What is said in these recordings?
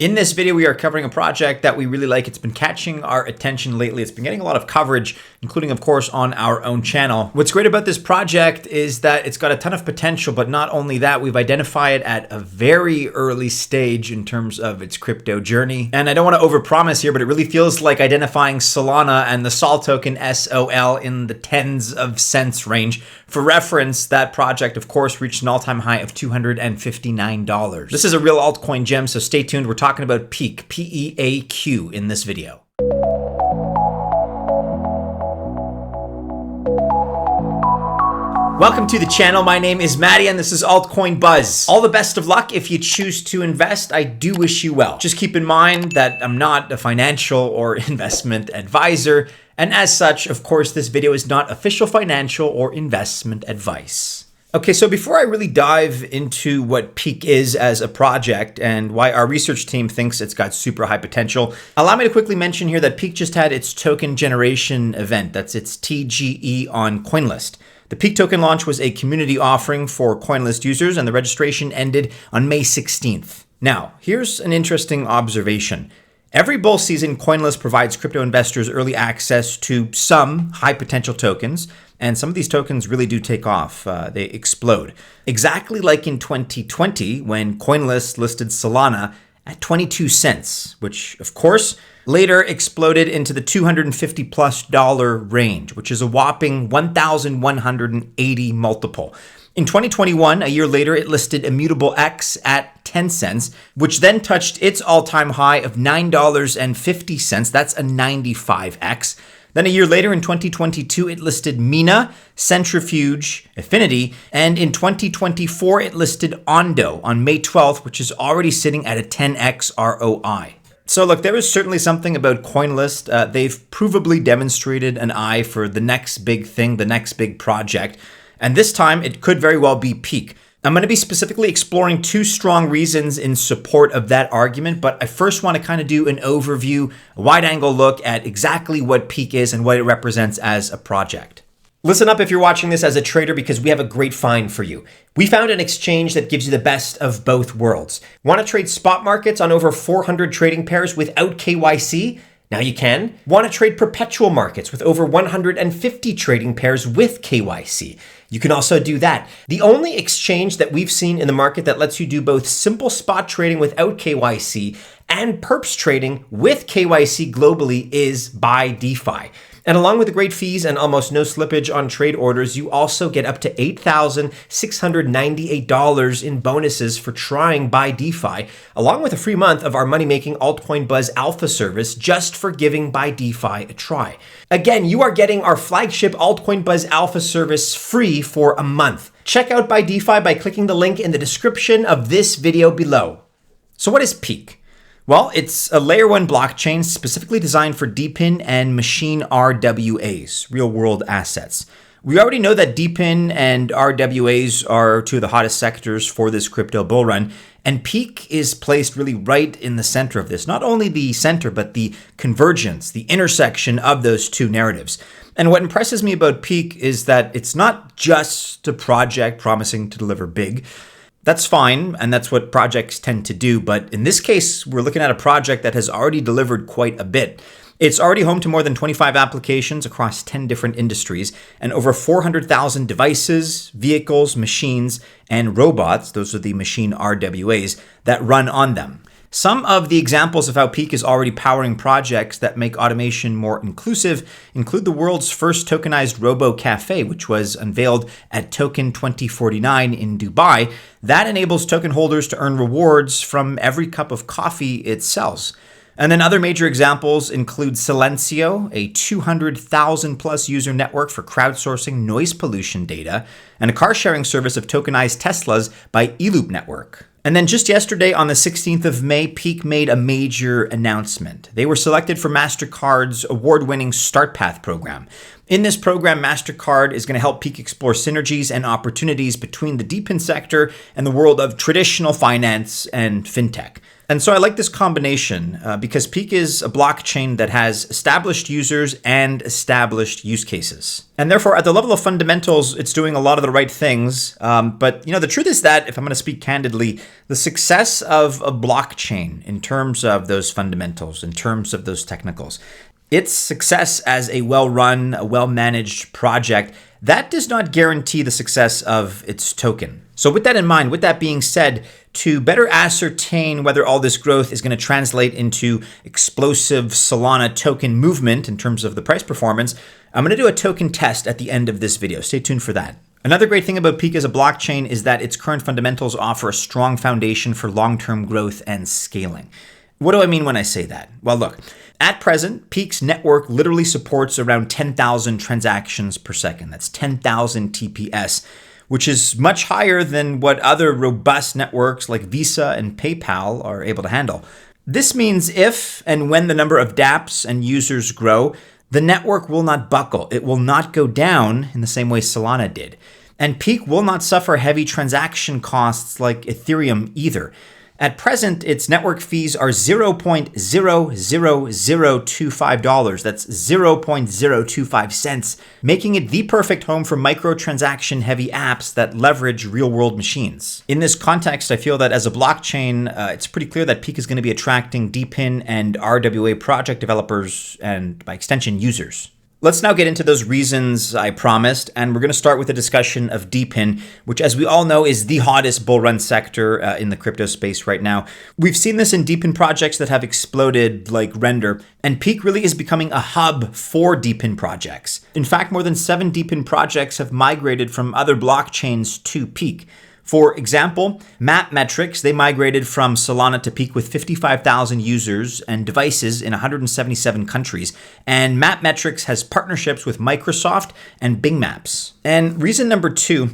In this video, we are covering a project that we really like. It's been catching our attention lately. It's been getting a lot of coverage, including, of course, on our own channel. What's great about this project is that it's got a ton of potential, but not only that, we've identified it at a very early stage in terms of its crypto journey. And I don't want to overpromise here, but it really feels like identifying Solana and the Sol token SOL in the tens of cents range. For reference, that project, of course, reached an all-time high of $259. This is a real altcoin gem, so stay tuned. We're talking about Peaq, P-E-A-Q, in this video. Welcome to the channel. My name is Maddie and this is Altcoin Buzz. All the best of luck if you choose to invest. I do wish you well. Just keep in mind that I'm not a financial or investment advisor, and as such, of course, this video is not official financial or investment advice. Okay, so before I really dive into what Peaq is as a project and why our research team thinks it's got super high potential, allow me to quickly mention here that Peaq just had its token generation event. That's its TGE on CoinList. The Peaq token launch was a community offering for CoinList users, and the registration ended on May 16th. Now, here's an interesting observation. Every bull season, CoinList provides crypto investors early access to some high potential tokens, and some of these tokens really do take off. They explode. Exactly like in 2020, when CoinList listed Solana at 22 cents, which of course later exploded into the $250+ range, which is a whopping 1,180 multiple. In 2021, a year later, it listed Immutable X at 10 cents, which then touched its all-time high of $9.50. That's a 95x. Then a year later, in 2022, it listed Mina, Centrifuge, Affinity, and in 2024, it listed Ondo on May 12th, which is already sitting at a 10x ROI. So look, there is certainly something about CoinList. They've provably demonstrated an eye for the next big thing, the next big project. And this time, it could very well be Peaq. I'm going to be specifically exploring two strong reasons in support of that argument, but I first want to kind of do an overview, a wide-angle look at exactly what Peaq is and what it represents as a project. Listen up if you're watching this as a trader, because we have a great find for you. We found an exchange that gives you the best of both worlds. Want to trade spot markets on over 400 trading pairs without KYC? Now you can. Want to trade perpetual markets with over 150 trading pairs with KYC? You can also do that. The only exchange that we've seen in the market that lets you do both simple spot trading without KYC and perps trading with KYC globally is BYDFi. And along with the great fees and almost no slippage on trade orders, you also get up to $8,698 in bonuses for trying BYDFi, along with a free month of our money-making Altcoin Buzz Alpha service just for giving BYDFi a try. Again, you are getting our flagship Altcoin Buzz Alpha service free for a month. Check out BYDFi by clicking the link in the description of this video below. So what is Peaq? Well, it's a layer 1 blockchain specifically designed for DePIN and machine RWAs, real-world assets. We already know that DePIN and RWAs are two of the hottest sectors for this crypto bull run, and Peaq is placed really right in the center of this. Not only the center, but the convergence, the intersection of those two narratives. And what impresses me about Peaq is that it's not just a project promising to deliver big. That's fine, and that's what projects tend to do, but in this case, we're looking at a project that has already delivered quite a bit. It's already home to more than 25 applications across 10 different industries, and over 400,000 devices, vehicles, machines, and robots, those are the machine RWAs, that run on them. Some of the examples of how Peaq is already powering projects that make automation more inclusive include the world's first tokenized robo-cafe, which was unveiled at Token 2049 in Dubai. That enables token holders to earn rewards from every cup of coffee it sells. And then other major examples include Silencio, a 200,000 plus user network for crowdsourcing noise pollution data, and a car sharing service of tokenized Teslas by eLoop Network. And then just yesterday, on the 16th of May, Peaq made a major announcement. They were selected for MasterCard's award-winning Start Path program. In this program, MasterCard is going to help Peaq explore synergies and opportunities between the DePIN sector and the world of traditional finance and fintech. And so I like this combination because Peaq is a blockchain that has established users and established use cases. And therefore, at the level of fundamentals, it's doing a lot of the right things. But the truth is that, if I'm going to speak candidly, the success of a blockchain in terms of those fundamentals, in terms of those technicals, its success as a well-run, a well-managed project, that does not guarantee the success of its token. So with that in mind, with that being said, to better ascertain whether all this growth is going to translate into explosive Solana token movement in terms of the price performance, I'm going to do a token test at the end of this video. Stay tuned for that. Another great thing about Peaq as a blockchain is that its current fundamentals offer a strong foundation for long-term growth and scaling. What do I mean when I say that? Well, look, at present, Peaq's network literally supports around 10,000 transactions per second. That's 10,000 TPS, which is much higher than what other robust networks like Visa and PayPal are able to handle. This means if and when the number of dApps and users grow, the network will not buckle. It will not go down in the same way Solana did. And Peaq will not suffer heavy transaction costs like Ethereum either. At present, its network fees are $0.00025. That's 0.025 cents, making it the perfect home for microtransaction-heavy apps that leverage real-world machines. In this context, I feel that as a blockchain, it's pretty clear that Peaq is going to be attracting DePIN and RWA project developers and, by extension, users. Let's now get into those reasons I promised, and we're going to start with a discussion of DePIN, which, as we all know, is the hottest bull run sector in the crypto space right now. We've seen this in DePIN projects that have exploded like Render, and Peaq really is becoming a hub for DePIN projects. In fact, more than 7 DePIN projects have migrated from other blockchains to Peaq. For example, Mapmetrics, they migrated from Solana to Peaq with 55,000 users and devices in 177 countries. And Mapmetrics has partnerships with Microsoft and Bing Maps. And reason number 2,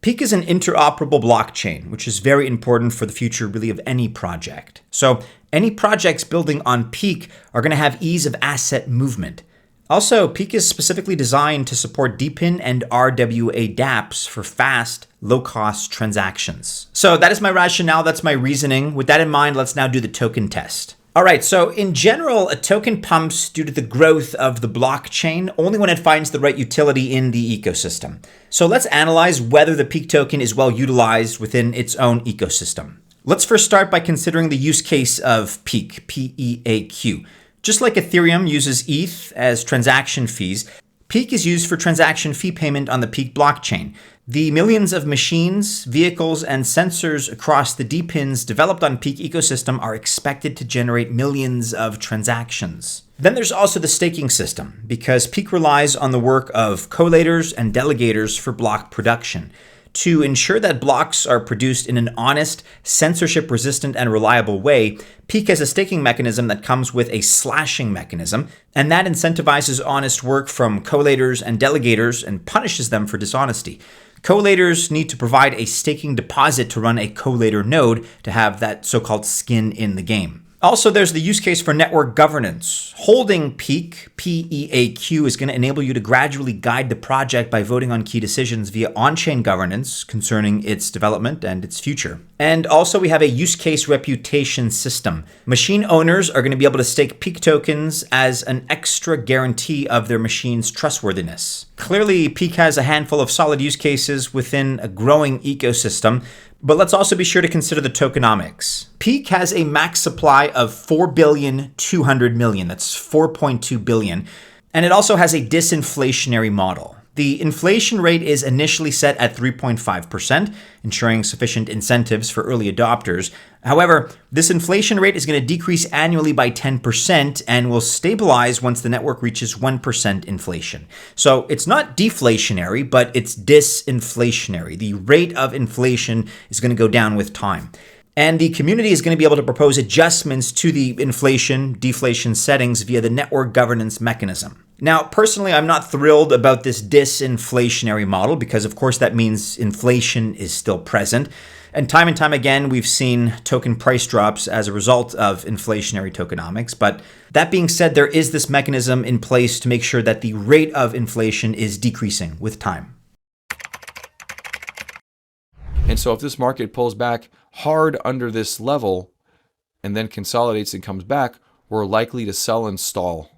Peaq is an interoperable blockchain, which is very important for the future really of any project. So any projects building on Peaq are going to have ease of asset movement. Also, Peaq is specifically designed to support DePIN and RWA dApps for fast, low-cost transactions. So that is my rationale, that's my reasoning. With that in mind, let's now do the token test. All right, so in general, a token pumps due to the growth of the blockchain only when it finds the right utility in the ecosystem. So let's analyze whether the Peaq token is well utilized within its own ecosystem. Let's first start by considering the use case of Peaq, P-E-A-Q. Just like Ethereum uses ETH as transaction fees, Peaq is used for transaction fee payment on the Peaq blockchain. The millions of machines, vehicles, and sensors across the DePINs developed on Peaq ecosystem are expected to generate millions of transactions. Then there's also the staking system, because Peaq relies on the work of collators and delegators for block production. To ensure that blocks are produced in an honest, censorship-resistant, and reliable way, Peaq has a staking mechanism that comes with a slashing mechanism, and that incentivizes honest work from collators and delegators and punishes them for dishonesty. Collators need to provide a staking deposit to run a collator node to have that so-called skin in the game. Also, there's the use case for network governance. Holding Peaq, P-E-A-Q, is going to enable you to gradually guide the project by voting on key decisions via on-chain governance concerning its development and its future. And also, we have a use case reputation system. Machine owners are going to be able to stake Peaq tokens as an extra guarantee of their machine's trustworthiness. Clearly, Peaq has a handful of solid use cases within a growing ecosystem, but let's also be sure to consider the tokenomics. Peaq has a max supply of 4,200,000,000. That's 4.2 billion. And it also has a disinflationary model. The inflation rate is initially set at 3.5%, ensuring sufficient incentives for early adopters. However, this inflation rate is going to decrease annually by 10% and will stabilize once the network reaches 1% inflation. So it's not deflationary, but it's disinflationary. The rate of inflation is going to go down with time. And the community is going to be able to propose adjustments to the inflation, deflation settings via the network governance mechanism. Now, personally, I'm not thrilled about this disinflationary model because, of course, that means inflation is still present. And time again, we've seen token price drops as a result of inflationary tokenomics. But that being said, there is this mechanism in place to make sure that the rate of inflation is decreasing with time. And so if this market pulls back hard under this level, and then consolidates and comes back, we're likely to sell and stall.